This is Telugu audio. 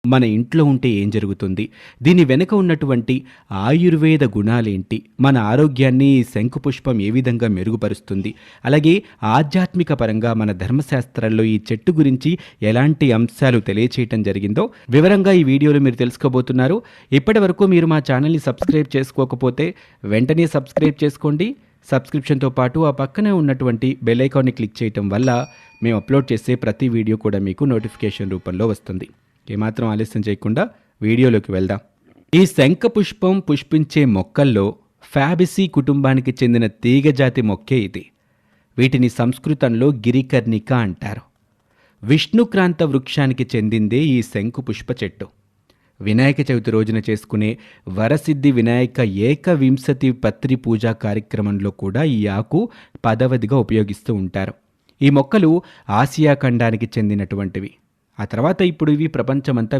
మన ఇంట్లో ఉంటే ఏం జరుగుతుంది? దీని వెనక ఉన్నటువంటి ఆయుర్వేద గుణాలేంటి? మన ఆరోగ్యాన్ని ఈ శంకుపుష్పం ఏ విధంగా మెరుగుపరుస్తుంది? అలాగే ఆధ్యాత్మిక పరంగా మన ధర్మశాస్త్రాల్లో ఈ చెట్టు గురించి ఎలాంటి అంశాలు తెలియచేయటం జరిగిందో వివరంగా ఈ వీడియోలో మీరు తెలుసుకోబోతున్నారు. ఇప్పటివరకు మీరు మా ఛానల్‌ని సబ్స్క్రైబ్ చేసుకోకపోతే వెంటనే సబ్స్క్రైబ్ చేసుకోండి. సబ్స్క్రిప్షన్‌తో పాటు ఆ పక్కనే ఉన్నటువంటి బెల్ ఐకాన్‌ని క్లిక్ చేయటం వల్ల మేము అప్లోడ్ చేసే ప్రతి వీడియో కూడా మీకు నోటిఫికేషన్ రూపంలో వస్తుంది. ఏమాత్రం ఆలస్యం చేయకుండా వీడియోలోకి వెళ్దాం. ఈ శంఖ పుష్పం పుష్పించే మొక్కల్లో ఫ్యాబిసీ కుటుంబానికి చెందిన తీగజాతి మొక్కే ఇది. వీటిని సంస్కృతంలో గిరికర్ణిక అంటారు. విష్ణుక్రాంత వృక్షానికి చెందిందే ఈ శంకు పుష్ప చెట్టు. వినాయక చవితి రోజున చేసుకునే వరసిద్ధి వినాయక ఏకవింశతి పత్రి పూజా కార్యక్రమంలో కూడా ఈ ఆకు పదవదిగా ఉపయోగిస్తూ ఉంటారు. ఈ మొక్కలు ఆసియా ఖండానికి చెందినటువంటివి. ఆ తర్వాత ఇప్పుడు ఇవి ప్రపంచమంతా